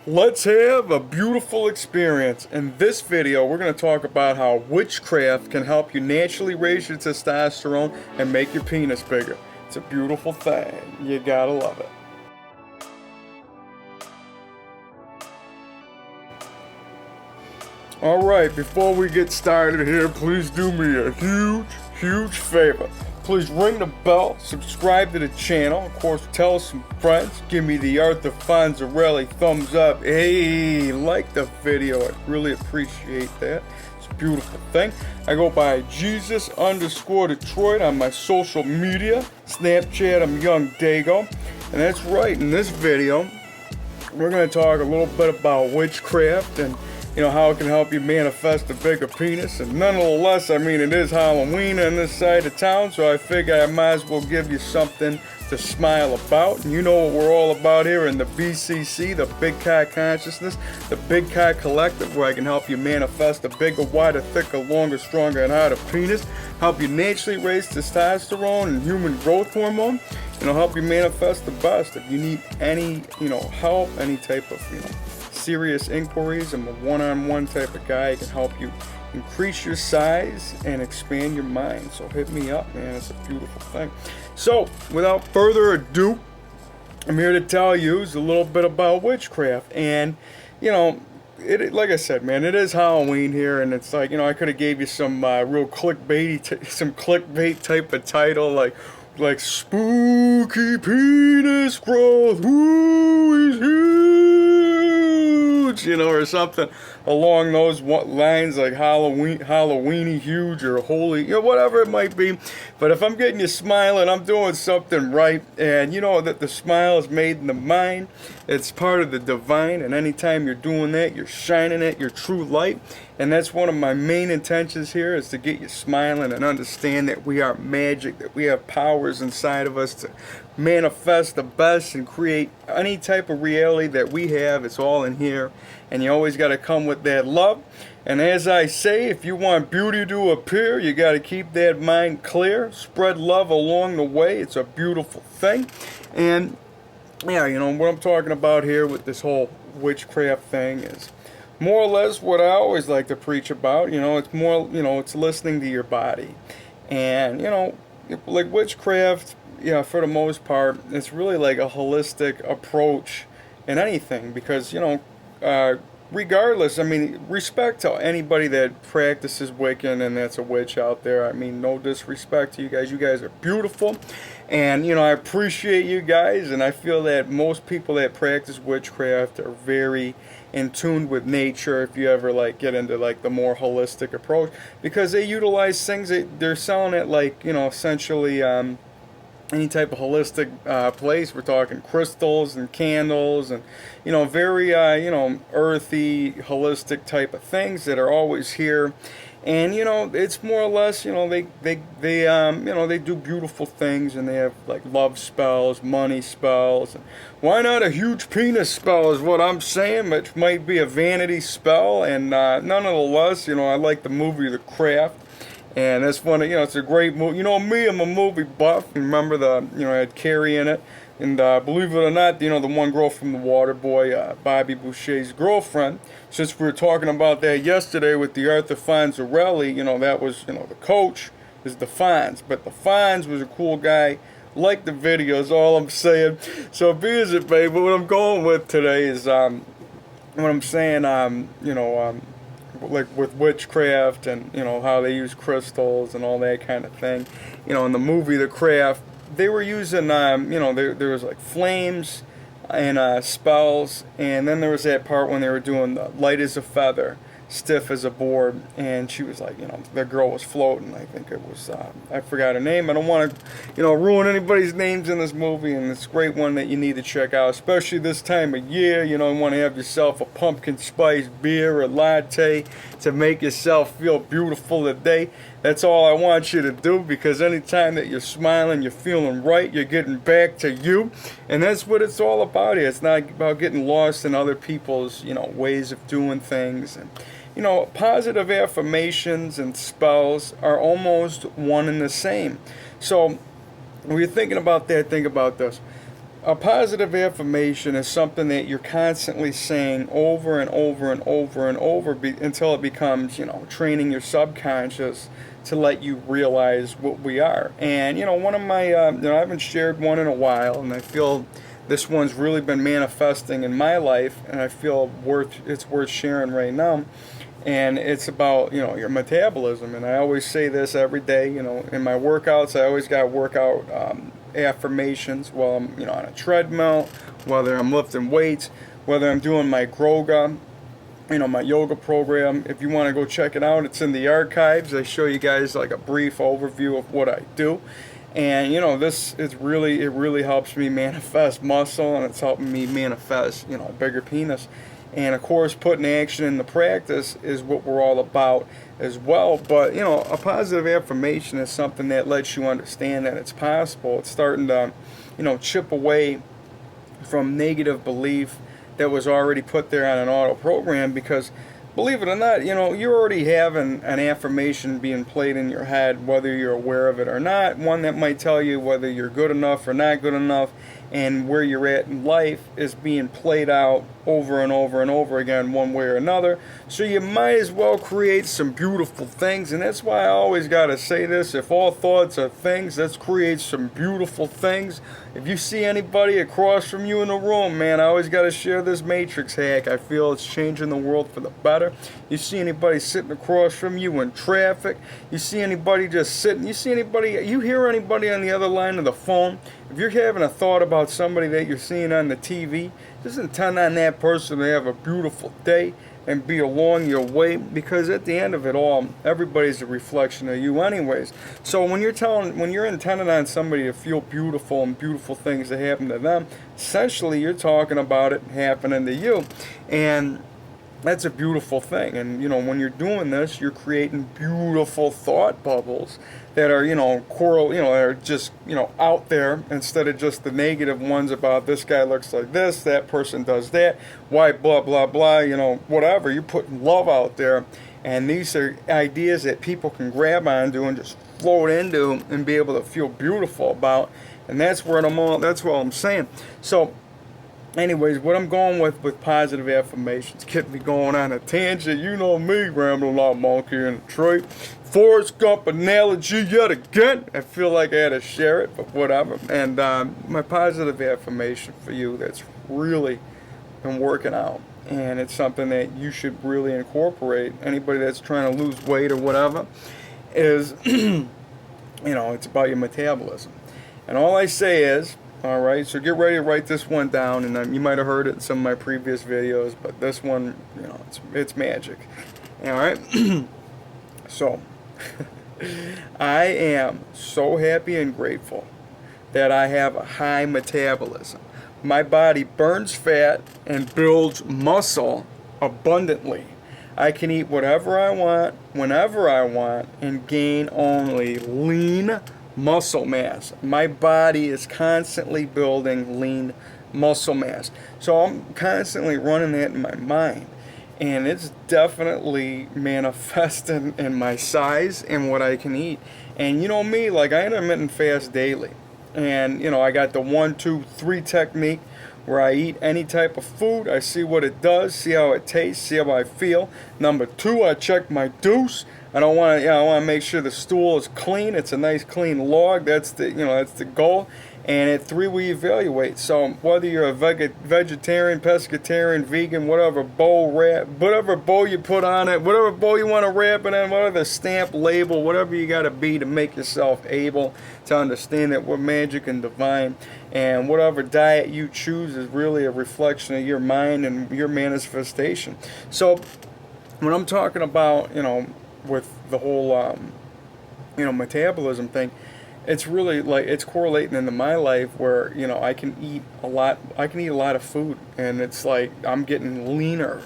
Let's have a beautiful experience. In this video, we're going to talk about how witchcraft can help you naturally raise your testosterone and make your penis bigger. It's a beautiful thing. You gotta love it. Alright, before we get started here, please do me a huge favor. Please ring the bell, subscribe to the channel, of course tell some friends, give me the Arthur Fonzarelli thumbs up, hey, like the video, I'd really appreciate that. It's a beautiful thing. I go by Jesus_Detroit on my social media, Snapchat I'm YOUNGDAYGO, and that's right, in this video, we're going to talk a little bit about witchcraft and how it can help you manifest a bigger penis. And nonetheless, I mean, it is Halloween on this side of town, so I figure I might as well give you something to smile about. And you know what we're all about here in the BCC, the Big Cock Consciousness, the Big Cock Collective, where I can help you manifest a bigger, wider, thicker, longer, stronger, and harder penis, help you naturally raise testosterone and human growth hormone, help you manifest the best. If you need any, help, any type of, serious inquiries, I'm a one-on-one type of guy. I can help you increase your size and expand your mind. So hit me up, man. It's a beautiful thing. So without further ado, I'm here to tell you a little bit about witchcraft. And like I said, man, it is Halloween here, and it's like, I could have gave you some real clickbait type of title, like spooky penis growth, who is huge, or something along those lines, like Halloweeny huge, or holy, whatever it might be. But if I'm getting you smiling, I'm doing something right. And that the smile is made in the mind. It's part of the divine, and anytime you're doing that, you're shining at your true light. And that's one of my main intentions here, is to get you smiling and understand that we are magic, that we have powers inside of us to manifest the best and create any type of reality that we have. It's all in here, and you always got to come with that love. And as I say, if you want beauty to appear, you got to keep that mind clear, spread love along the way. It's a beautiful thing. And yeah, what I'm talking about here with this whole witchcraft thing is more or less what I always like to preach about. It's more, it's listening to your body. And, like witchcraft, for the most part, it's really like a holistic approach in anything. Because, regardless, I mean, respect to anybody that practices Wiccan and that's a witch out there. I mean, no disrespect to you guys. You guys are beautiful. And, I appreciate you guys. And I feel that most people that practice witchcraft are very in tune with nature, if you ever get into the more holistic approach, because they utilize things they're selling at essentially any type of holistic place. We're talking crystals and candles and very earthy, holistic type of things that are always here. And it's more or less they do beautiful things, and they have love spells, money spells, and why not a huge penis spell is what I'm saying, which might be a vanity spell. And nonetheless, I like the movie The Craft. And that's funny, it's a great movie. Me, I'm a movie buff. Remember it had Carrie in it. And believe it or not, the one girl from The Waterboy, Bobby Boucher's girlfriend. Since we were talking about that yesterday with the Arthur Fonzarelli, that was, the coach is the Fonz. But the Fonz was a cool guy. Like the videos, all I'm saying. So be as it may, but what I'm going with today is, what I'm saying, with witchcraft and, how they use crystals and all that kind of thing. In the movie The Craft, they were using, there was flames and spells, and then there was that part when they were doing the light as a feather, stiff as a board, and she was the girl was floating. I think it was, I forgot her name. I don't want to, ruin anybody's names in this movie, and it's a great one that you need to check out, especially this time of year. You want to have yourself a pumpkin spice beer or latte to make yourself feel beautiful today. That's all I want you to do, because anytime that you're smiling, you're feeling right, you're getting back to you. And that's what it's all about here. It's not about getting lost in other people's, ways of doing things. And, positive affirmations and spells are almost one and the same. So when you're thinking about that, think about this. a positive affirmation is something that you're constantly saying over and over and over and over until it becomes, training your subconscious to let you realize what we are. And, one of my, I haven't shared one in a while, and I feel this one's really been manifesting in my life, and I feel it's worth sharing right now. And it's about, your metabolism. And I always say this every day, in my workouts. I always got workout affirmations while I'm, on a treadmill, whether I'm lifting weights, whether I'm doing my yoga, my yoga program. If you want to go check it out, it's in the archives. I show you guys like a brief overview of what I do. And it really helps me manifest muscle, and it's helping me manifest, a bigger penis. And of course, putting action into practice is what we're all about as well. But, a positive affirmation is something that lets you understand that it's possible. It's starting to, chip away from negative belief that was already put there on an auto program, because believe it or not, you already have an affirmation being played in your head, whether you're aware of it or not. One that might tell you whether you're good enough or not good enough, and where you're at in life is being played out over and over and over again, one way or another. So you might as well create some beautiful things. And that's why I always got to say this: if all thoughts are things, let's create some beautiful things. If you see anybody across from you in the room, man, I always got to share this matrix hack. I feel it's changing the world for the better. You see anybody sitting across from you in traffic, you see anybody just sitting, you hear anybody on the other line of the phone, if you're having a thought about somebody that you're seeing on the TV, just intend on that person to have a beautiful day and be along your way, because at the end of it all, everybody's a reflection of you anyways. So when you're intending on somebody to feel beautiful and beautiful things to happen to them, essentially you're talking about it happening to you. And that's a beautiful thing. And when you're doing this, you're creating beautiful thought bubbles that are that are just out there, instead of just the negative ones about this guy looks like this, that person does that, why blah blah blah, whatever. You're putting love out there, and these are ideas that people can grab onto and just float into and be able to feel beautiful about. And that's what I'm saying. So anyways, what I'm going with positive affirmations, get me going on a tangent. You know me, rambling like monkey in a tree. Forrest Gump analogy yet again. I feel like I had to share it, but whatever. And my positive affirmation for you that's really been working out, and it's something that you should really incorporate, anybody that's trying to lose weight or whatever, is, it's about your metabolism. And all I say is, all right, so get ready to write this one down, and you might have heard it in some of my previous videos, but this one, it's magic. All right, so I am so happy and grateful that I have a high metabolism. My body burns fat and builds muscle abundantly. I can eat whatever I want, whenever I want, and gain only lean muscle mass. My body is constantly building lean muscle mass. So I'm constantly running that in my mind. And it's definitely manifesting in my size and what I can eat. And me, like I intermittent fast daily. And I got the 1, 2, 3 technique, where I eat any type of food, I see what it does, see how it tastes, see how I feel. Number 2, I check my deuce. I want to make sure the stool is clean. It's a nice clean log. That's the goal. And at 3, we evaluate. So whether you're a vegetarian, pescatarian, vegan, whatever bow you put on it, whatever bow you want to wrap it in, whatever stamp, label, whatever you got to be to make yourself able to understand that we're magic and divine. And whatever diet you choose is really a reflection of your mind and your manifestation. So when I'm talking about, with the whole, metabolism thing, it's really like it's correlating into my life where I can eat a lot of food, and it's like I'm getting leaner,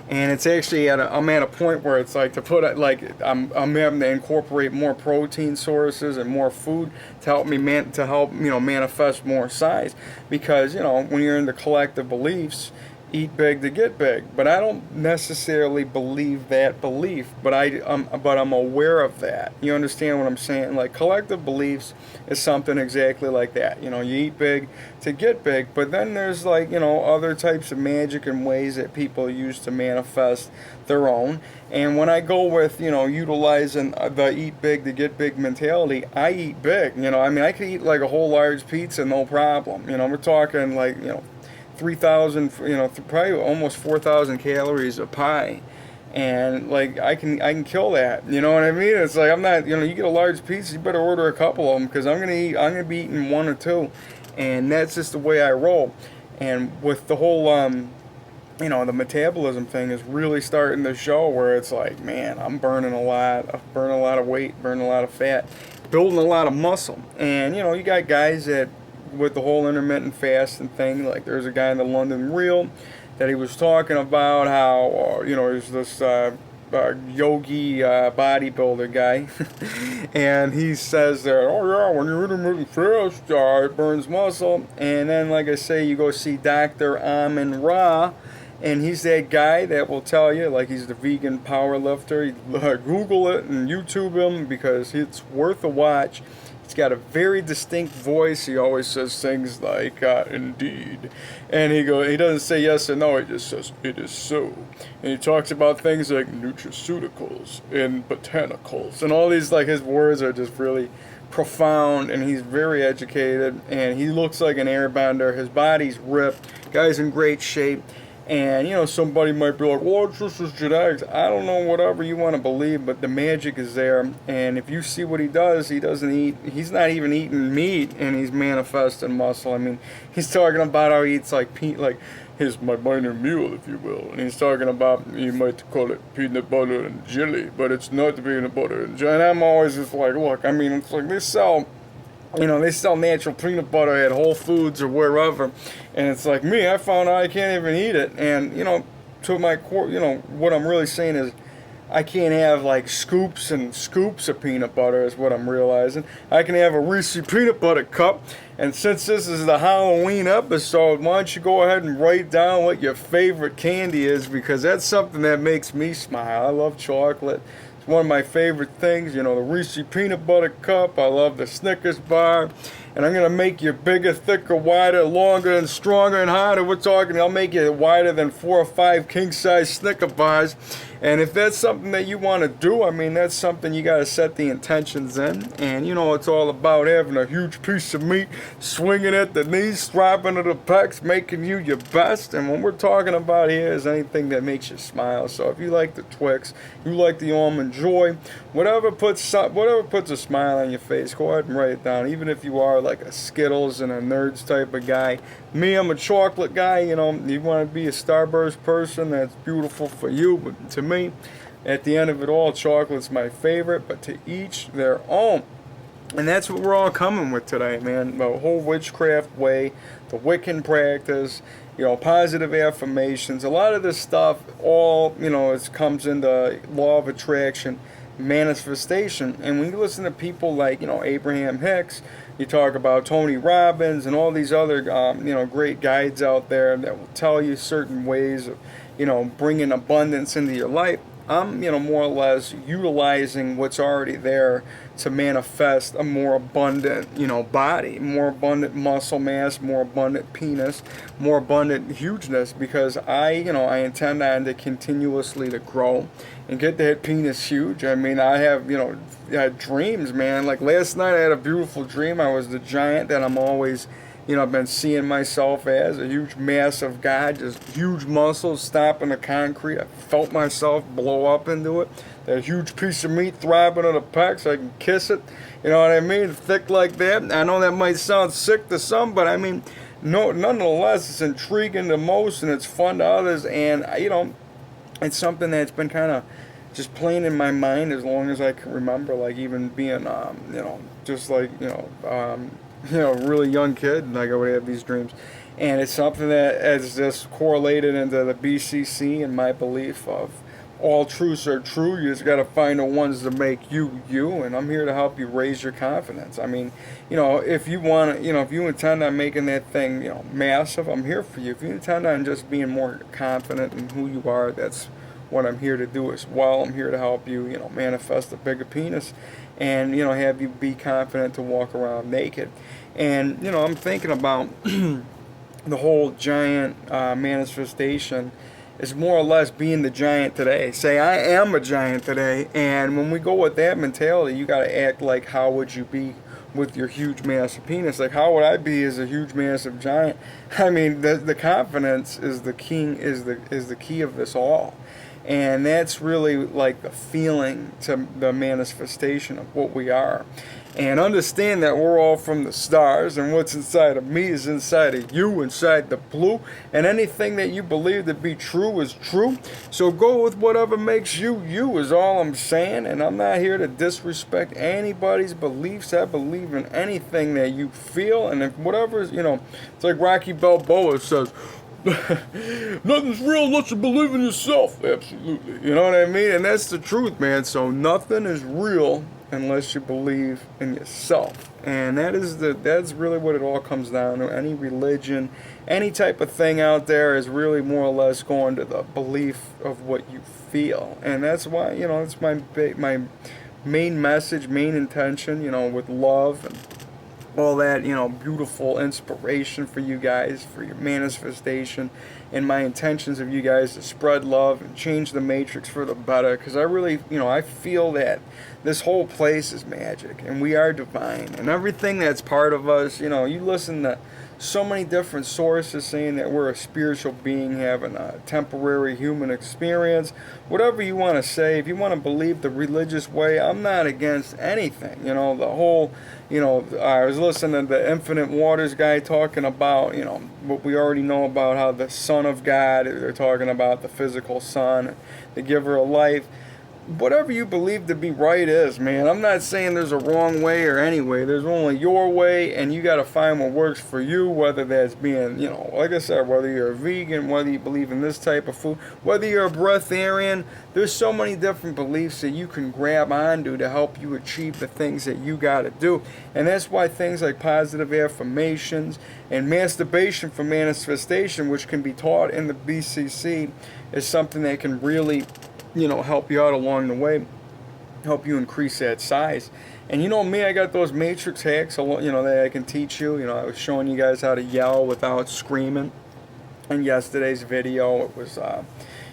and it's actually I'm at a point where it's like I'm having to incorporate more protein sources and more food to help me manifest more size, because when you're in the collective beliefs, eat big to get big. But I don't necessarily believe that belief, but I'm aware of that. You understand what I'm saying? Like, collective beliefs is something exactly like that. You know, you eat big to get big, but then there's, like, you know, other types of magic and ways that people use to manifest their own. And when I go with, you know, utilizing the eat big to get big mentality, I eat big. You know, I mean, I could eat like a whole large pizza, no problem. You know, we're talking like, you know, 3,000, you know, probably almost 4,000 calories a pie, and like I can kill that. You know what I mean? It's like, I'm not, you know, you get a large pizza, you better order a couple of them, because I'm gonna be eating one or two, and that's just the way I roll. And with the whole you know, the metabolism thing is really starting to show, where it's like, man, I'm burning a lot of weight, burning a lot of fat, building a lot of muscle. And you know, you got guys that, with the whole intermittent fasting thing, like there's a guy in the London Reel that he was talking about how, you know, there's this yogi bodybuilder guy, and he says that, oh yeah, when you intermittent fast, it burns muscle. And then, like I say, you go see Dr. Amin Ra, and he's that guy that will tell you, like, he's the vegan power lifter. Google it and YouTube him, because it's worth a watch. He's got a very distinct voice. He always says things like, indeed. And he doesn't say yes or no, he just says, it is so. And he talks about things like nutraceuticals and botanicals. And all these, like, his words are just really profound, and he's very educated, and he looks like an airbender. His body's ripped. Guy's in great shape. And, you know, somebody might be like, well, it's just his genetics. I don't know, whatever you want to believe, but the magic is there. And if you see what he does, he's not even eating meat, and he's manifesting muscle. I mean, he's talking about how he eats like my minor meal, if you will. And he's talking about, you might call it peanut butter and jelly, but it's not peanut butter and jelly. And I'm always just like, look, I mean, it's like they sell natural peanut butter at Whole Foods or wherever, and it's like, me, I found out I can't even eat it. And, you know, to my core, you know, what I'm really saying is, I can't have like scoops and scoops of peanut butter, is what I'm realizing. I can have a Reese peanut butter cup. And since this is the Halloween episode, why don't you go ahead and write down what your favorite candy is, because that's something that makes me smile. I love chocolate. One of my favorite things, you know, the Reese peanut butter cup. I love the Snickers bar. And I'm going to make you bigger, thicker, wider, longer, and stronger and harder. We're talking, I'll make you wider than 4 or 5 king-size Snicker bars. And if that's something that you want to do, I mean, that's something you got to set the intentions in. And, you know, it's all about having a huge piece of meat, swinging at the knees, strapping to the pecs, making you your best. And what we're talking about here is anything that makes you smile. So if you like the Twix, you like the Almond Joy, whatever puts a smile on your face, go ahead and write it down. Even if you are like a Skittles and a Nerds type of guy. Me, I'm a chocolate guy. You know, you want to be a Starburst person, that's beautiful for you. But to me, at the end of it all, chocolate's my favorite, but to each their own. And that's what we're all coming with today, man. The whole witchcraft way, the Wiccan practice, you know, positive affirmations. A lot of this stuff, all, you know, it comes into law of attraction, manifestation. And when you listen to people like, you know, Abraham Hicks, you talk about Tony Robbins and all these other, you know, great guides out there that will tell you certain ways of, you know, bringing abundance into your life. I'm, you know, more or less utilizing what's already there to manifest a more abundant, you know, body, more abundant muscle mass, more abundant penis, more abundant hugeness, because I intend on to continuously to grow and get that penis huge. I mean, I have, you know, had dreams, man. Like last night I had a beautiful dream. I was the giant that I'm always, you know, I've been seeing myself as a huge, massive guy, just huge muscles stomping the concrete. I felt myself blow up into it. That huge piece of meat throbbing on the pecs, so I can kiss it. You know what I mean? Thick like that. I know that might sound sick to some, but I mean, no, nonetheless, it's intriguing to most and it's fun to others. And, you know, it's something that's been kind of just playing in my mind as long as I can remember, like even being, you know, just like, you know, really young kid, like I would have these dreams. And it's something that is just correlated into the BCC and my belief of all truths are true. You just got to find the ones that make you, you. And I'm here to help you raise your confidence. I mean, you know, if you want to, you know, if you intend on making that thing, you know, massive, I'm here for you. If you intend on just being more confident in who you are, that's what I'm here to do as well. I'm here to help you, you know, manifest a bigger penis and, you know, have you be confident to walk around naked. And, you know, I'm thinking about the whole giant manifestation is more or less being the giant today. Say, I am a giant today. And when we go with that mentality, you got to act like how would you be with your huge massive penis. Like, how would I be as a huge massive giant? I mean, the confidence is the king, is the key of this all. And that's really like the feeling to the manifestation of what we are. And understand that we're all from the stars, and what's inside of me is inside of you, inside the blue. And anything that you believe to be true is true. So go with whatever makes you, you is all I'm saying. And I'm not here to disrespect anybody's beliefs. I believe in anything that you feel. And if whatever, you know, it's like Rocky Balboa says, nothing's real unless you believe in yourself. Absolutely. You know what I mean? And that's the truth, man. So nothing is real unless you believe in yourself. And that's really what it all comes down to. Any religion, any type of thing out there is really more or less going to the belief of what you feel. And that's why, you know, it's my main message, main intention, you know, with love and all that, you know, beautiful inspiration for you guys, for your manifestation, and my intentions of you guys to spread love and change the matrix for the better. Because I really, you know, I feel that this whole place is magic and we are divine, and everything that's part of us, you know, you listen to so many different sources saying that we're a spiritual being having a temporary human experience. Whatever you want to say, if you want to believe the religious way, I'm not against anything. You know, the whole, you know, I was listening to the Infinite Waters guy talking about, you know, what we already know about how the Son of God, they're talking about the physical Son, the giver of life. Whatever you believe to be right is, man. I'm not saying there's a wrong way or any way. There's only your way, and you got to find what works for you, whether that's being, you know, like I said, whether you're a vegan, whether you believe in this type of food, whether you're a breatharian. There's so many different beliefs that you can grab onto to help you achieve the things that you got to do. And that's why things like positive affirmations and masturbation for manifestation, which can be taught in the BCC, is something that can really, you know, help you out along the way, help you increase that size. And you know me, I got those matrix hacks, you know, that I can teach you. You know, I was showing you guys how to yell without screaming in yesterday's video. It was,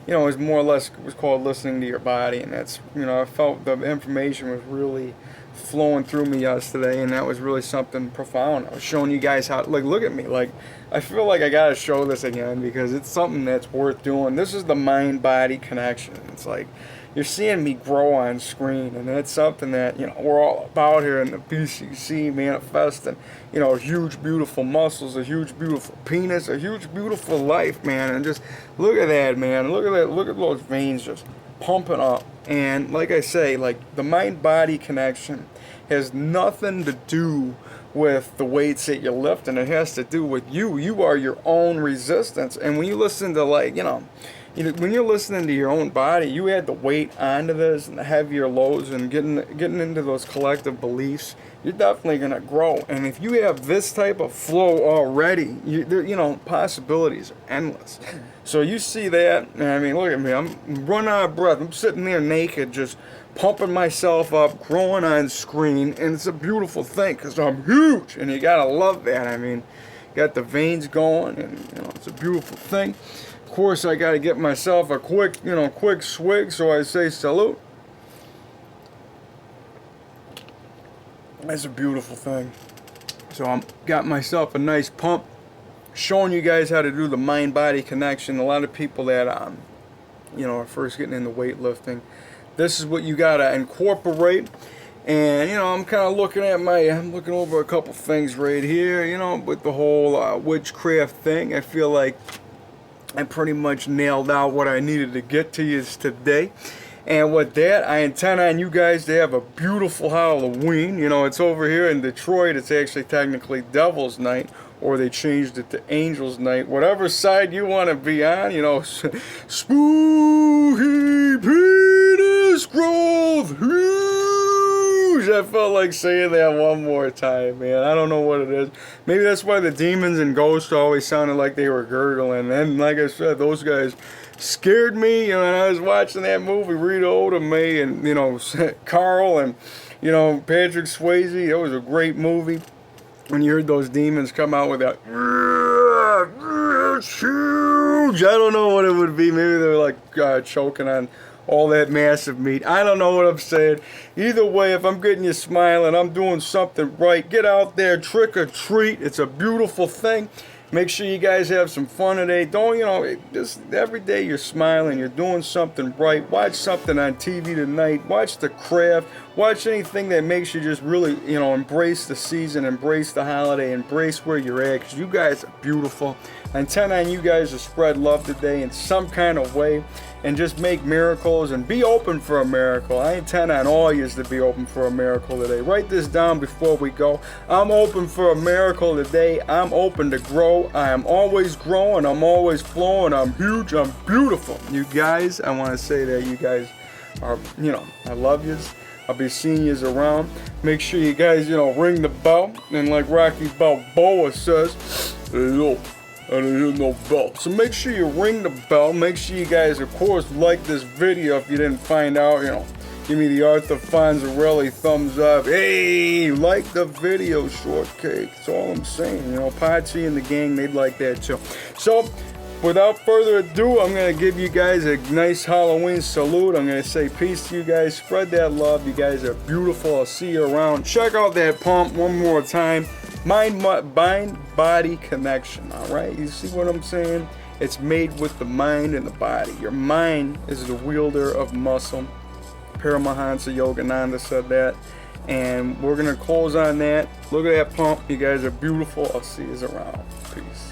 you know, it was more or less, it was called listening to your body. And that's, you know, I felt the information was really flowing through me yesterday, and that was really something profound. I was showing you guys how, like, look at me, like, I feel like I gotta show this again because it's something that's worth doing. This is the mind-body connection. It's like you're seeing me grow on screen, and that's something that, you know, we're all about here in the BCC, manifesting, you know, huge beautiful muscles, a huge beautiful penis, a huge beautiful life, man. And just look at that, man. Look at that. Look at those veins just pumping up. And like I say, like, the mind-body connection has nothing to do with the weights that you lift, and it has to do with you. You are your own resistance. And when you listen to, like, you know, when you're listening to your own body, you add the weight onto this and the heavier loads and getting into those collective beliefs, you're definitely going to grow. And if you have this type of flow already, you know, possibilities are endless. So you see that, I mean, look at me, I'm running out of breath. I'm sitting there naked, just pumping myself up, growing on screen, and it's a beautiful thing because I'm huge, and you gotta love that. I mean, got the veins going, and, you know, it's a beautiful thing. Of course, I gotta get myself a quick swig, so I say salute. That's a beautiful thing. So I'm got myself a nice pump, showing you guys how to do the mind-body connection. A lot of people that you know, are first getting into weightlifting, this is what you gotta incorporate. And, you know, I'm kind of looking over a couple things right here, you know, with the whole witchcraft thing. I feel like I pretty much nailed out what I needed to get to you today. And with that, I intend on you guys to have a beautiful Halloween. You know, it's over here in Detroit. It's actually technically Devil's Night. or they changed it to Angels Night. Whatever side you want to be on, you know, spooky penis growth. I felt like saying that one more time, man. I don't know what it is. Maybe that's why the demons and ghosts always sounded like they were gurgling. And like I said, those guys scared me. You know, when I was watching that movie, Rita Ora May and, you know, Carl and, you know, Patrick Swayze. It was a great movie. When you heard those demons come out with that, it's huge. I don't know what it would be. Maybe they're like choking on all that massive meat. I don't know what I'm saying. Either way, if I'm getting you smiling, I'm doing something right. Get out there, trick or treat. It's a beautiful thing. Make sure you guys have some fun today. Don't, you know, just every day you're smiling, you're doing something right. Watch something on TV tonight. Watch The Craft. Watch anything that makes you just really, you know, embrace the season, embrace the holiday, embrace where you're at, because you guys are beautiful. I intend on you guys to spread love today in some kind of way and just make miracles and be open for a miracle. I intend on all yous to be open for a miracle today. Write this down before we go. I'm open for a miracle today. I'm open to grow. I am always growing. I'm always flowing. I'm huge. I'm beautiful. You guys, I want to say that you guys are, you know, I love yous. I'll be seeing yous around. Make sure you guys, you know, ring the bell. And like Rocky Balboa says, hey, yo, I didn't hear no bell. So make sure you ring the bell. Make sure you guys, of course, like this video if you didn't find out, you know. Give me the Arthur Fonzarelli thumbs up. Hey, like the video, Shortcake. That's all I'm saying. You know, Patsy and the gang, they'd like that too. So, without further ado, I'm going to give you guys a nice Halloween salute. I'm going to say peace to you guys. Spread that love. You guys are beautiful. I'll see you around. Check out that pump one more time. Mind-body connection, all right? You see what I'm saying? It's made with the mind and the body. Your mind is the wielder of muscle. Paramahansa Yogananda said that. And we're going to close on that. Look at that pump. You guys are beautiful. I'll see you around. Peace.